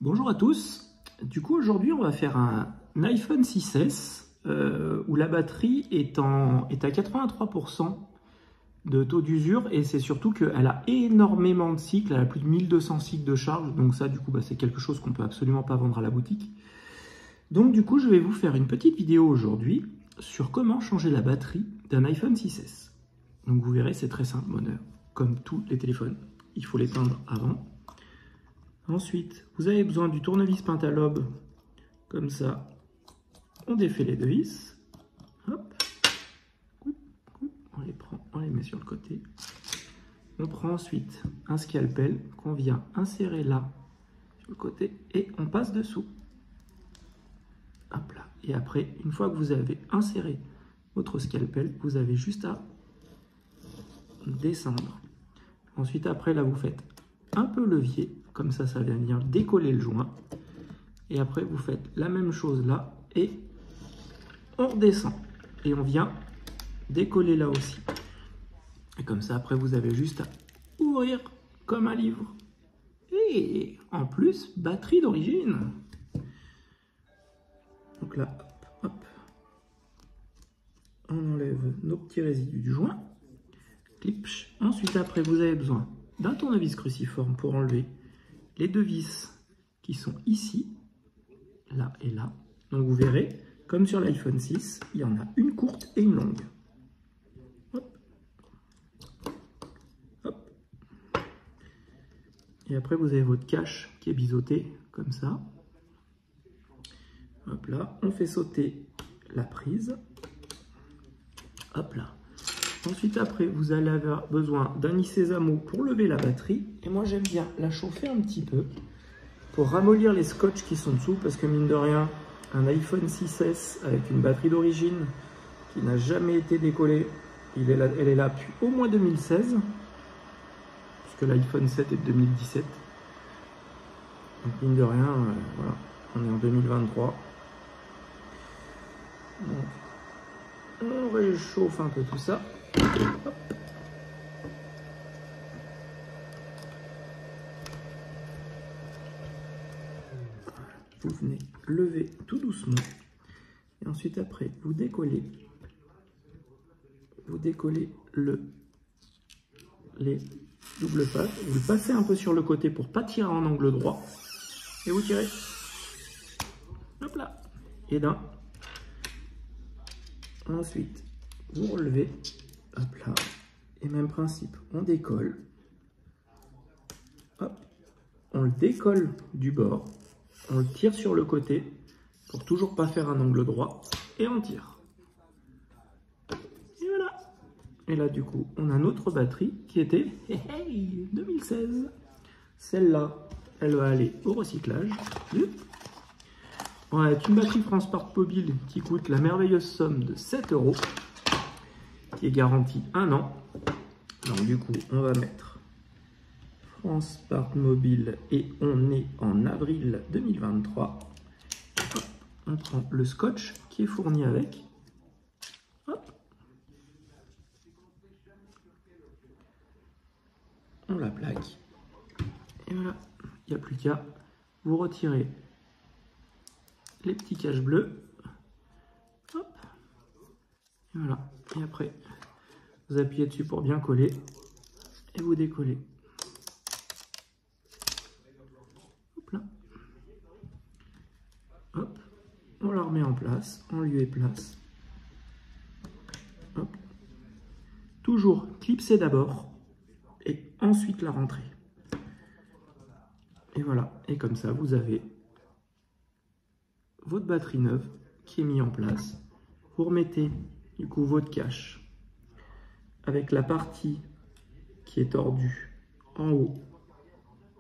Bonjour à tous. Du coup, aujourd'hui, on va faire un iPhone 6S où la batterie est à 83% de taux d'usure et c'est surtout qu'elle a énormément de cycles, elle a plus de 1200 cycles de charge. Donc ça, du coup, c'est quelque chose qu'on peut absolument pas vendre à la boutique. Donc du coup, je vais vous faire une petite vidéo aujourd'hui sur comment changer la batterie d'un iPhone 6S. Donc vous verrez, c'est très simple, comme tous les téléphones. Il faut l'éteindre avant. Ensuite, vous avez besoin du tournevis pentalobe, comme ça, on défait les deux vis, hop, on les prend, on les met sur le côté. On prend ensuite un scalpel qu'on vient insérer là, sur le côté, et on passe dessous. Hop là. Et après, une fois que vous avez inséré votre scalpel, vous avez juste à descendre. Ensuite, après, là, vous faites un peu levier, comme ça, ça vient venir décoller le joint. Et après, vous faites la même chose là, et on redescend. Et on vient décoller là aussi. Et comme ça, après, vous avez juste à ouvrir comme un livre. Et en plus, batterie d'origine. Donc là, hop, hop. On enlève nos petits résidus du joint. Clip. Ensuite, après, vous avez besoin d'un tournevis cruciforme pour enlever les deux vis qui sont ici, là et là. Donc vous verrez, comme sur l'iPhone 6, il y en a une courte et une longue. Hop. Hop. Et après, vous avez votre cache qui est biseauté, comme ça. Hop là, on fait sauter la prise. Hop là. Ensuite, après, vous allez avoir besoin d'un nissésamo pour lever la batterie. Et moi, j'aime bien la chauffer un petit peu pour ramollir les scotch qui sont dessous. Parce que mine de rien, un iPhone 6S avec une batterie d'origine qui n'a jamais été décollée, elle est là depuis au moins 2016. Puisque l'iPhone 7 est de 2017. Donc mine de rien, voilà, on est en 2023. Donc, on réchauffe un peu tout ça. Hop. Vous venez lever tout doucement. Et ensuite, après, vous décollez les doubles faces. Vous le passez un peu sur le côté pour ne pas tirer en angle droit. Et vous tirez. Hop là. Et d'un. Ensuite, vous relevez. Hop là. Et même principe, on décolle. Hop. On le décolle du bord. On le tire sur le côté pour toujours pas faire un angle droit. Et on tire. Et voilà. Et là, du coup, on a notre batterie qui était 2016. Celle-là, elle va aller au recyclage. On a une batterie France Part Mobile qui coûte la merveilleuse somme de 7 €, qui est garantie 1 an. Donc du coup, on va mettre France Part Mobile et on est en avril 2023. Hop, on prend le scotch qui est fourni avec. Hop. On la plaque. Et voilà, il n'y a plus qu'à vous retirer les petits caches bleus. Hop. Et voilà. Et après, vous appuyez dessus pour bien coller. Et vous décollez. Hop là. Hop. On la remet en place. En lieu et place. Hop. Toujours clipser d'abord. Et ensuite la rentrée. Et voilà. Et comme ça, vous avez votre batterie neuve qui est mise en place. Vous remettez du coup votre cache avec la partie qui est tordue en haut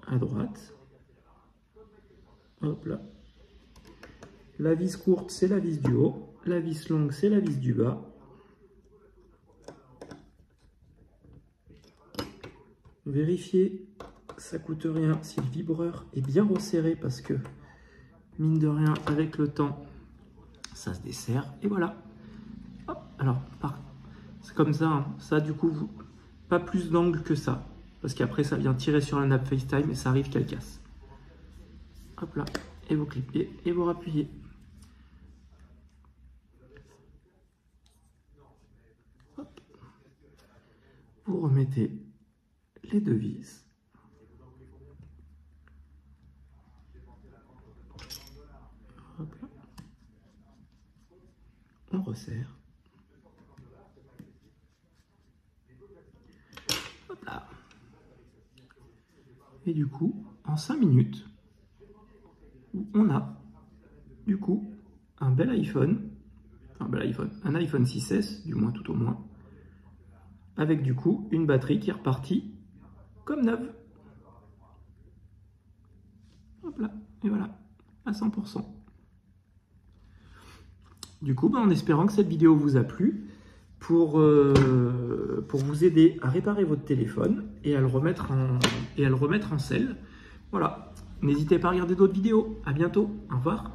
à droite. Hop là. La vis courte, c'est la vis du haut. La vis longue, c'est la vis du bas. Vérifiez, ça coûte rien si le vibreur est bien resserré parce que mine de rien, avec le temps, ça se desserre. Et voilà. Hop. Alors, c'est comme ça. Hein. Ça, du coup, pas plus d'angle que ça. Parce qu'après, ça vient tirer sur la nappe FaceTime et ça arrive qu'elle casse. hop là, et vous cliquez et vous rappuyez. Hop. Vous remettez les deux vis. Hop là. On resserre. Hop là. Et du coup, en 5 minutes, on a du coup un bel iPhone, un iPhone 6S, du moins tout au moins, avec du coup une batterie qui est repartie comme neuve. Hop là, et voilà, à 100%. Du coup, en espérant que cette vidéo vous a plu, pour vous aider à réparer votre téléphone et à le remettre en selle. Voilà, n'hésitez pas à regarder d'autres vidéos. À bientôt, au revoir.